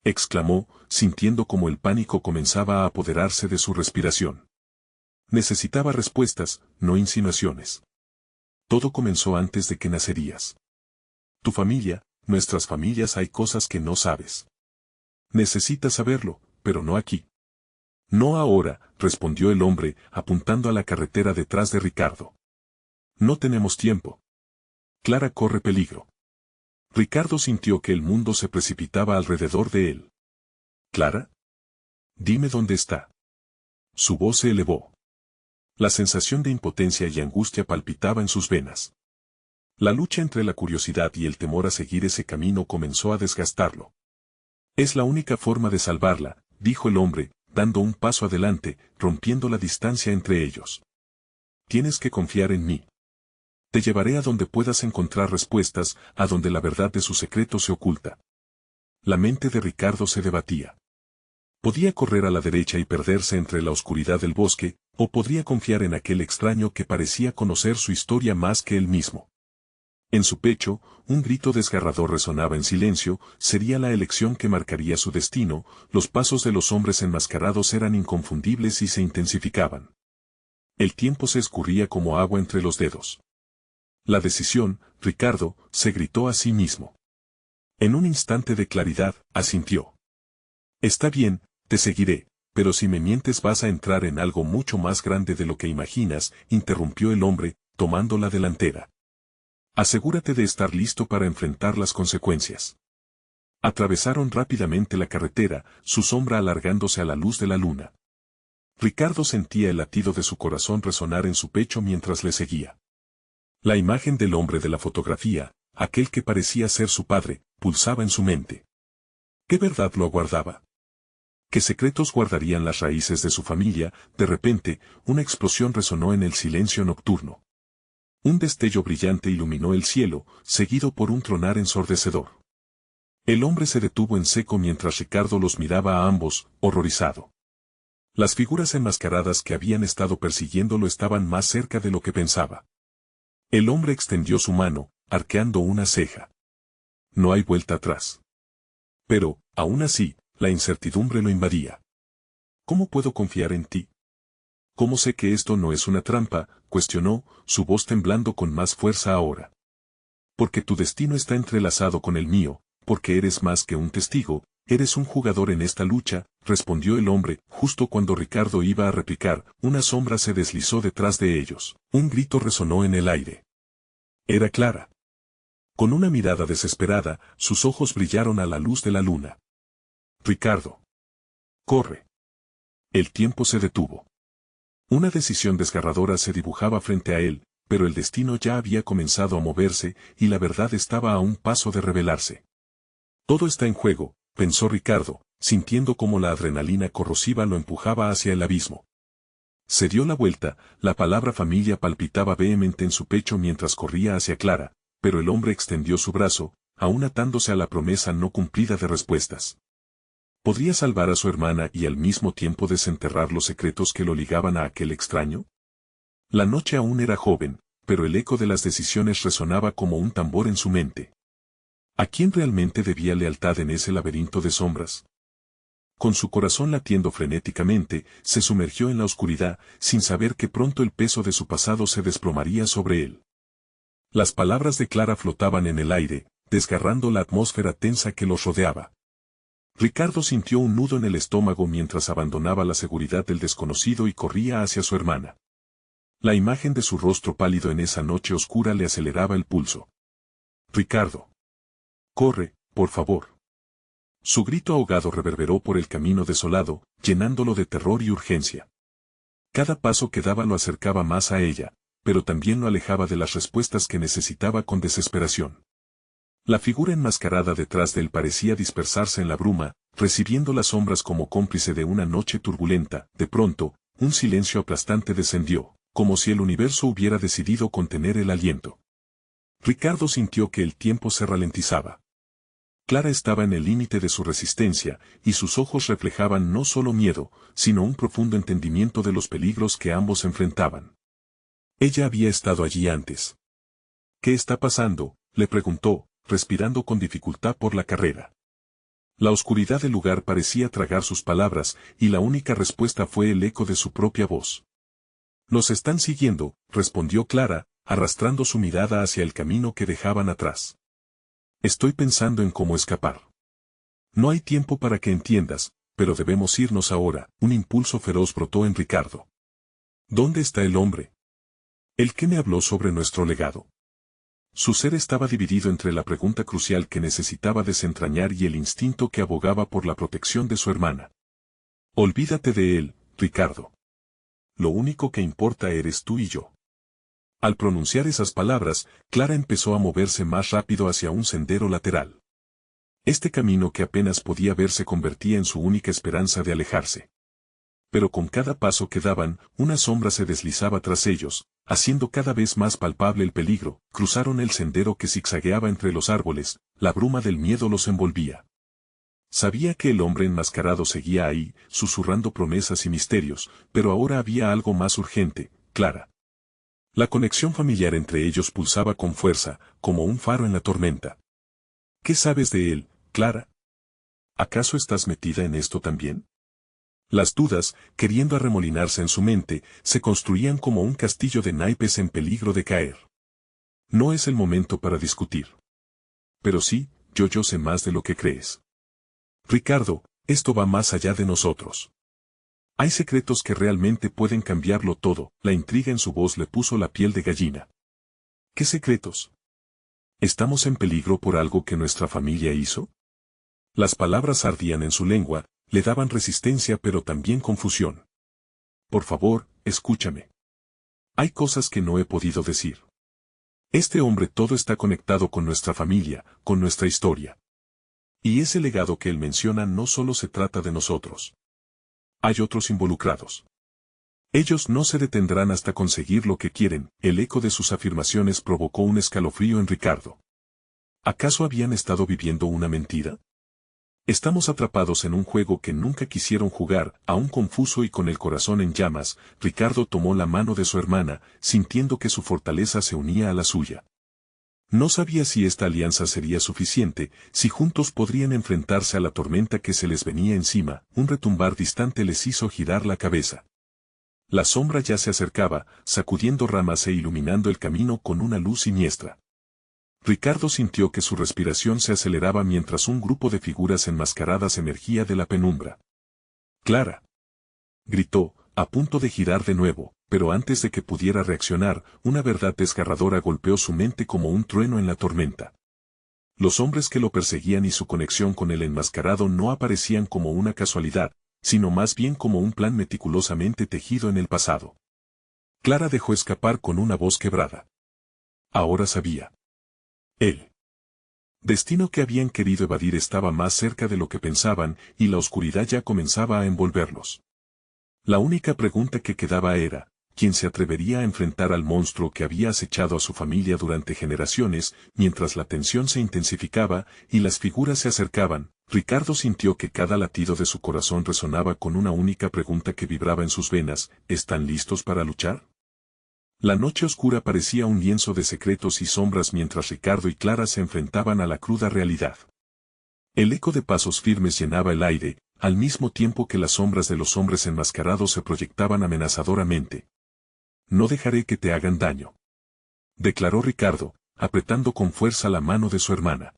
exclamó, sintiendo como el pánico comenzaba a apoderarse de su respiración. Necesitaba respuestas, no insinuaciones. Todo comenzó antes de que nacerías. Tu familia, nuestras familias, hay cosas que no sabes. Necesitas saberlo, pero no aquí. No ahora, respondió el hombre, apuntando a la carretera detrás de Ricardo. No tenemos tiempo. Clara corre peligro. Ricardo sintió que el mundo se precipitaba alrededor de él. ¿Clara? Dime dónde está. Su voz se elevó. La sensación de impotencia y angustia palpitaba en sus venas. La lucha entre la curiosidad y el temor a seguir ese camino comenzó a desgastarlo. Es la única forma de salvarla, dijo el hombre, dando un paso adelante, rompiendo la distancia entre ellos. Tienes que confiar en mí. Te llevaré a donde puedas encontrar respuestas, a donde la verdad de su secreto se oculta. La mente de Ricardo se debatía. Podía correr a la derecha y perderse entre la oscuridad del bosque, o podría confiar en aquel extraño que parecía conocer su historia más que él mismo. En su pecho, un grito desgarrador resonaba en silencio. Sería la elección que marcaría su destino. Los pasos de los hombres enmascarados eran inconfundibles y se intensificaban. El tiempo se escurría como agua entre los dedos. La decisión, Ricardo, se gritó a sí mismo. En un instante de claridad, asintió. Está bien, te seguiré, pero si me mientes vas a entrar en algo mucho más grande de lo que imaginas, interrumpió el hombre, tomando la delantera. Asegúrate de estar listo para enfrentar las consecuencias. Atravesaron rápidamente la carretera, su sombra alargándose a la luz de la luna. Ricardo sentía el latido de su corazón resonar en su pecho mientras le seguía. La imagen del hombre de la fotografía, aquel que parecía ser su padre, pulsaba en su mente. ¿Qué verdad lo aguardaba? ¿Qué secretos guardarían las raíces de su familia? De repente, una explosión resonó en el silencio nocturno. Un destello brillante iluminó el cielo, seguido por un tronar ensordecedor. El hombre se detuvo en seco mientras Ricardo los miraba a ambos, horrorizado. Las figuras enmascaradas que habían estado persiguiéndolo estaban más cerca de lo que pensaba. El hombre extendió su mano, arqueando una ceja. No hay vuelta atrás. Pero, aún así, la incertidumbre lo invadía. ¿Cómo puedo confiar en ti? ¿Cómo sé que esto no es una trampa?, cuestionó, su voz temblando con más fuerza ahora. Porque tu destino está entrelazado con el mío, porque eres más que un testigo, eres un jugador en esta lucha, respondió el hombre. Justo cuando Ricardo iba a replicar, una sombra se deslizó detrás de ellos. Un grito resonó en el aire. Era Clara. Con una mirada desesperada, sus ojos brillaron a la luz de la luna. Ricardo. Corre. El tiempo se detuvo. Una decisión desgarradora se dibujaba frente a él, pero el destino ya había comenzado a moverse y la verdad estaba a un paso de revelarse. Todo está en juego, pensó Ricardo, sintiendo como la adrenalina corrosiva lo empujaba hacia el abismo. Se dio la vuelta, la palabra familia palpitaba vehemente en su pecho mientras corría hacia Clara, pero el hombre extendió su brazo, aún atándose a la promesa no cumplida de respuestas. ¿Podría salvar a su hermana y al mismo tiempo desenterrar los secretos que lo ligaban a aquel extraño? La noche aún era joven, pero el eco de las decisiones resonaba como un tambor en su mente. ¿A quién realmente debía lealtad en ese laberinto de sombras? Con su corazón latiendo frenéticamente, se sumergió en la oscuridad, sin saber que pronto el peso de su pasado se desplomaría sobre él. Las palabras de Clara flotaban en el aire, desgarrando la atmósfera tensa que los rodeaba. Ricardo sintió un nudo en el estómago mientras abandonaba la seguridad del desconocido y corría hacia su hermana. La imagen de su rostro pálido en esa noche oscura le aceleraba el pulso. «Ricardo. Corre, por favor». Su grito ahogado reverberó por el camino desolado, llenándolo de terror y urgencia. Cada paso que daba lo acercaba más a ella, pero también lo alejaba de las respuestas que necesitaba con desesperación. La figura enmascarada detrás de él parecía dispersarse en la bruma, recibiendo las sombras como cómplice de una noche turbulenta. De pronto, un silencio aplastante descendió, como si el universo hubiera decidido contener el aliento. Ricardo sintió que el tiempo se ralentizaba. Clara estaba en el límite de su resistencia, y sus ojos reflejaban no solo miedo, sino un profundo entendimiento de los peligros que ambos enfrentaban. Ella había estado allí antes. «¿Qué está pasando?», le preguntó, respirando con dificultad por la carrera. La oscuridad del lugar parecía tragar sus palabras, y la única respuesta fue el eco de su propia voz. «Nos están siguiendo», respondió Clara, arrastrando su mirada hacia el camino que dejaban atrás. «Estoy pensando en cómo escapar. No hay tiempo para que entiendas, pero debemos irnos ahora». Un impulso feroz brotó en Ricardo. «¿Dónde está el hombre? ¿El que me habló sobre nuestro legado?». Su ser estaba dividido entre la pregunta crucial que necesitaba desentrañar y el instinto que abogaba por la protección de su hermana. «Olvídate de él, Ricardo. Lo único que importa eres tú y yo». Al pronunciar esas palabras, Clara empezó a moverse más rápido hacia un sendero lateral. Este camino que apenas podía ver se convertía en su única esperanza de alejarse. Pero con cada paso que daban, una sombra se deslizaba tras ellos, haciendo cada vez más palpable el peligro. Cruzaron el sendero que zigzagueaba entre los árboles, la bruma del miedo los envolvía. Sabía que el hombre enmascarado seguía ahí, susurrando promesas y misterios, pero ahora había algo más urgente: Clara. La conexión familiar entre ellos pulsaba con fuerza, como un faro en la tormenta. «¿Qué sabes de él, Clara? ¿Acaso estás metida en esto también?». Las dudas, queriendo arremolinarse en su mente, se construían como un castillo de naipes en peligro de caer. «No es el momento para discutir. Pero sí, yo sé más de lo que crees. Ricardo, esto va más allá de nosotros. Hay secretos que realmente pueden cambiarlo todo». La intriga en su voz le puso la piel de gallina. «¿Qué secretos? ¿Estamos en peligro por algo que nuestra familia hizo?». Las palabras ardían en su lengua, le daban resistencia pero también confusión. «Por favor, escúchame. Hay cosas que no he podido decir. Este hombre todo está conectado con nuestra familia, con nuestra historia. Y ese legado que él menciona no solo se trata de nosotros. Hay otros involucrados. Ellos no se detendrán hasta conseguir lo que quieren». El eco de sus afirmaciones provocó un escalofrío en Ricardo. ¿Acaso habían estado viviendo una mentira? Estamos atrapados en un juego que nunca quisieron jugar. Aún confuso y con el corazón en llamas, Ricardo tomó la mano de su hermana, sintiendo que su fortaleza se unía a la suya. No sabía si esta alianza sería suficiente, si juntos podrían enfrentarse a la tormenta que se les venía encima. Un retumbar distante les hizo girar la cabeza. La sombra ya se acercaba, sacudiendo ramas e iluminando el camino con una luz siniestra. Ricardo sintió que su respiración se aceleraba mientras un grupo de figuras enmascaradas emergía de la penumbra. «Clara», gritó, a punto de girar de nuevo, pero antes de que pudiera reaccionar, una verdad desgarradora golpeó su mente como un trueno en la tormenta. Los hombres que lo perseguían y su conexión con el enmascarado no aparecían como una casualidad, sino más bien como un plan meticulosamente tejido en el pasado. Clara dejó escapar con una voz quebrada. Ahora sabía. El destino que habían querido evadir estaba más cerca de lo que pensaban y la oscuridad ya comenzaba a envolverlos. La única pregunta que quedaba era, ¿quién se atrevería a enfrentar al monstruo que había acechado a su familia durante generaciones? Mientras la tensión se intensificaba y las figuras se acercaban, Ricardo sintió que cada latido de su corazón resonaba con una única pregunta que vibraba en sus venas: ¿están listos para luchar? La noche oscura parecía un lienzo de secretos y sombras mientras Ricardo y Clara se enfrentaban a la cruda realidad. El eco de pasos firmes llenaba el aire, al mismo tiempo que las sombras de los hombres enmascarados se proyectaban amenazadoramente. No dejaré que te hagan daño, declaró Ricardo, apretando con fuerza la mano de su hermana.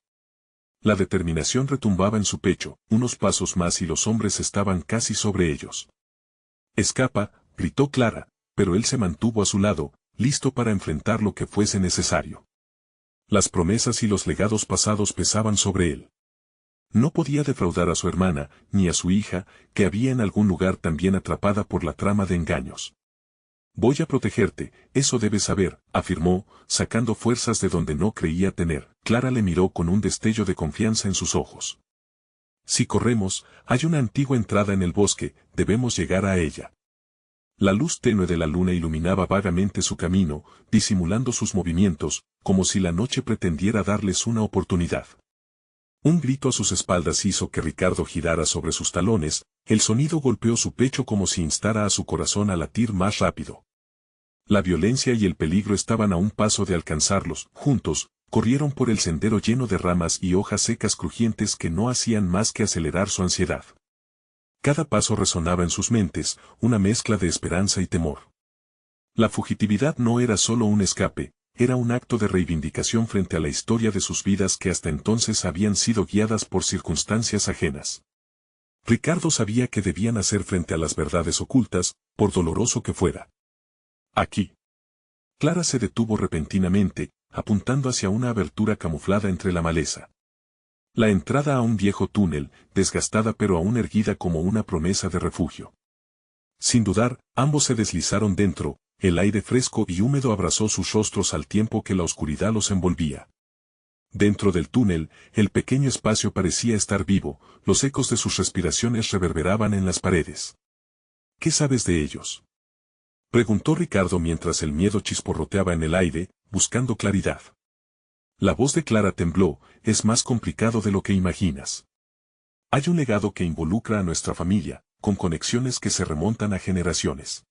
La determinación retumbaba en su pecho, unos pasos más y los hombres estaban casi sobre ellos. Escapa, gritó Clara, pero él se mantuvo a su lado, listo para enfrentar lo que fuese necesario. Las promesas y los legados pasados pesaban sobre él. No podía defraudar a su hermana, ni a su hija, que había en algún lugar también atrapada por la trama de engaños. Voy a protegerte, eso debes saber, afirmó, sacando fuerzas de donde no creía tener. Clara le miró con un destello de confianza en sus ojos. Si corremos, hay una antigua entrada en el bosque, debemos llegar a ella. La luz tenue de la luna iluminaba vagamente su camino, disimulando sus movimientos, como si la noche pretendiera darles una oportunidad. Un grito a sus espaldas hizo que Ricardo girara sobre sus talones, el sonido golpeó su pecho como si instara a su corazón a latir más rápido. La violencia y el peligro estaban a un paso de alcanzarlos. Juntos, corrieron por el sendero lleno de ramas y hojas secas crujientes que no hacían más que acelerar su ansiedad. Cada paso resonaba en sus mentes, una mezcla de esperanza y temor. La fugitividad no era solo un escape, era un acto de reivindicación frente a la historia de sus vidas que hasta entonces habían sido guiadas por circunstancias ajenas. Ricardo sabía que debían hacer frente a las verdades ocultas, por doloroso que fuera. Aquí. Clara se detuvo repentinamente, apuntando hacia una abertura camuflada entre la maleza. La entrada a un viejo túnel, desgastada pero aún erguida como una promesa de refugio. Sin dudar, ambos se deslizaron dentro, el aire fresco y húmedo abrazó sus rostros al tiempo que la oscuridad los envolvía. Dentro del túnel, el pequeño espacio parecía estar vivo, los ecos de sus respiraciones reverberaban en las paredes. ¿Qué sabes de ellos?, preguntó Ricardo mientras el miedo chisporroteaba en el aire, buscando claridad. La voz de Clara tembló: es más complicado de lo que imaginas. Hay un legado que involucra a nuestra familia, con conexiones que se remontan a generaciones.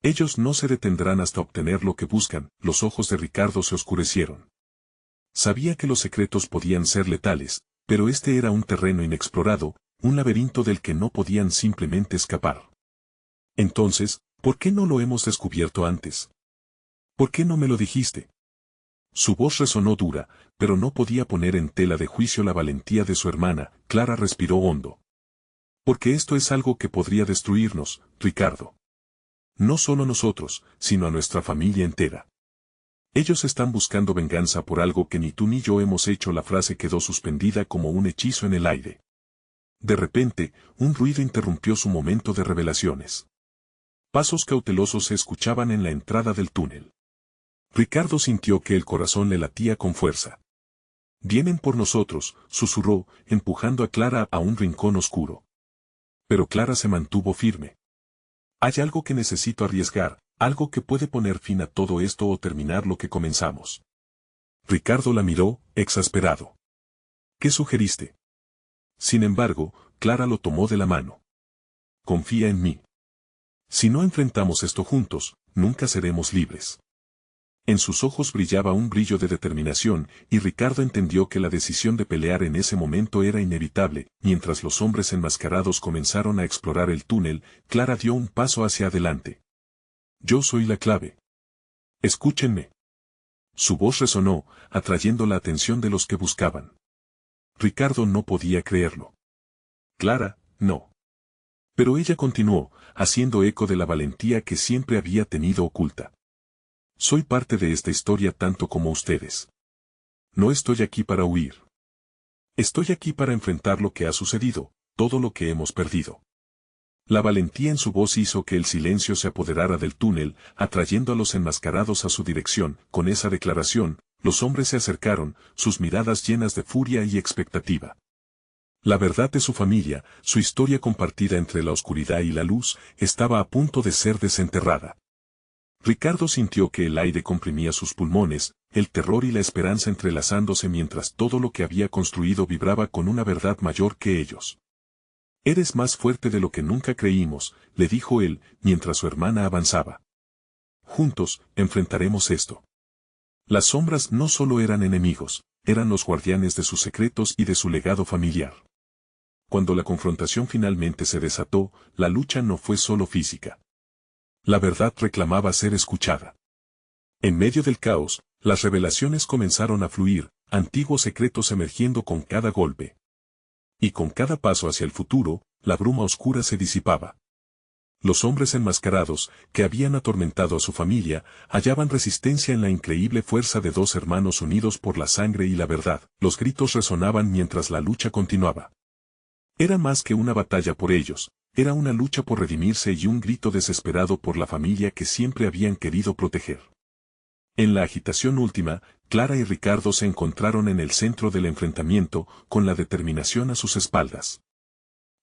Ellos no se detendrán hasta obtener lo que buscan. Los ojos de Ricardo se oscurecieron. Sabía que los secretos podían ser letales, pero este era un terreno inexplorado, un laberinto del que no podían simplemente escapar. Entonces, ¿por qué no lo hemos descubierto antes? ¿Por qué no me lo dijiste? Su voz resonó dura, pero no podía poner en tela de juicio la valentía de su hermana. Clara respiró hondo. Porque esto es algo que podría destruirnos, Ricardo. No solo a nosotros, sino a nuestra familia entera. Ellos están buscando venganza por algo que ni tú ni yo hemos hecho. La frase quedó suspendida como un hechizo en el aire. De repente, un ruido interrumpió su momento de revelaciones. Pasos cautelosos se escuchaban en la entrada del túnel. Ricardo sintió que el corazón le latía con fuerza. Vienen por nosotros, susurró, empujando a Clara a un rincón oscuro. Pero Clara se mantuvo firme. Hay algo que necesito arriesgar, algo que puede poner fin a todo esto o terminar lo que comenzamos. Ricardo la miró, exasperado. ¿Qué sugeriste? Sin embargo, Clara lo tomó de la mano. Confía en mí. Si no enfrentamos esto juntos, nunca seremos libres. En sus ojos brillaba un brillo de determinación, y Ricardo entendió que la decisión de pelear en ese momento era inevitable. Mientras los hombres enmascarados comenzaron a explorar el túnel, Clara dio un paso hacia adelante. Yo soy la clave. Escúchenme. Su voz resonó, atrayendo la atención de los que buscaban. Ricardo no podía creerlo. Clara, no. Pero ella continuó, haciendo eco de la valentía que siempre había tenido oculta. Soy parte de esta historia tanto como ustedes. No estoy aquí para huir. Estoy aquí para enfrentar lo que ha sucedido, todo lo que hemos perdido. La valentía en su voz hizo que el silencio se apoderara del túnel, atrayendo a los enmascarados a su dirección. Con esa declaración, los hombres se acercaron, sus miradas llenas de furia y expectativa. La verdad de su familia, su historia compartida entre la oscuridad y la luz, estaba a punto de ser desenterrada. Ricardo sintió que el aire comprimía sus pulmones, el terror y la esperanza entrelazándose mientras todo lo que había construido vibraba con una verdad mayor que ellos. «Eres más fuerte de lo que nunca creímos», le dijo él, mientras su hermana avanzaba. «Juntos, enfrentaremos esto». Las sombras no solo eran enemigos, eran los guardianes de sus secretos y de su legado familiar. Cuando la confrontación finalmente se desató, la lucha no fue solo física. La verdad reclamaba ser escuchada. En medio del caos, las revelaciones comenzaron a fluir, antiguos secretos emergiendo con cada golpe. Y con cada paso hacia el futuro, la bruma oscura se disipaba. Los hombres enmascarados, que habían atormentado a su familia, hallaban resistencia en la increíble fuerza de dos hermanos unidos por la sangre y la verdad. Los gritos resonaban mientras la lucha continuaba. Era más que una batalla por ellos, era una lucha por redimirse y un grito desesperado por la familia que siempre habían querido proteger. En la agitación última, Clara y Ricardo se encontraron en el centro del enfrentamiento, con la determinación a sus espaldas.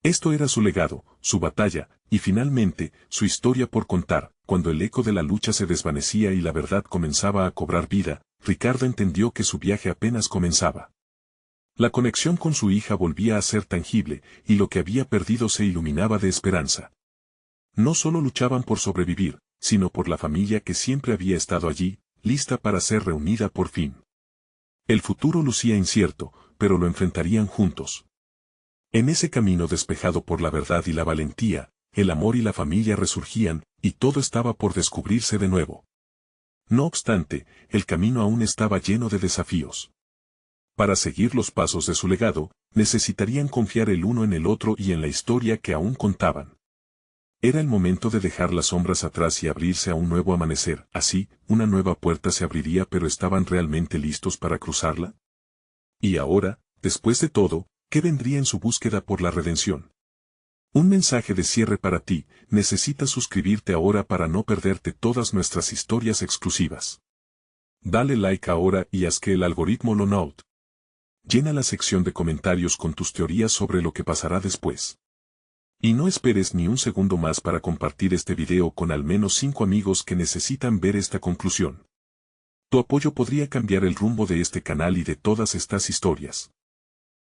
Esto era su legado, su batalla, y finalmente, su historia por contar. Cuando el eco de la lucha se desvanecía y la verdad comenzaba a cobrar vida, Ricardo entendió que su viaje apenas comenzaba. La conexión con su hija volvía a ser tangible, y lo que había perdido se iluminaba de esperanza. No solo luchaban por sobrevivir, sino por la familia que siempre había estado allí, lista para ser reunida por fin. El futuro lucía incierto, pero lo enfrentarían juntos. En ese camino despejado por la verdad y la valentía, el amor y la familia resurgían, y todo estaba por descubrirse de nuevo. No obstante, el camino aún estaba lleno de desafíos. Para seguir los pasos de su legado, necesitarían confiar el uno en el otro y en la historia que aún contaban. Era el momento de dejar las sombras atrás y abrirse a un nuevo amanecer. Así, una nueva puerta se abriría, pero ¿estaban realmente listos para cruzarla? Y ahora, después de todo, ¿qué vendría en su búsqueda por la redención? Un mensaje de cierre para ti: necesitas suscribirte ahora para no perderte todas nuestras historias exclusivas. Dale like ahora y haz que el algoritmo lo note. Llena la sección de comentarios con tus teorías sobre lo que pasará después. Y no esperes ni un segundo más para compartir este video con al menos 5 amigos que necesitan ver esta conclusión. Tu apoyo podría cambiar el rumbo de este canal y de todas estas historias.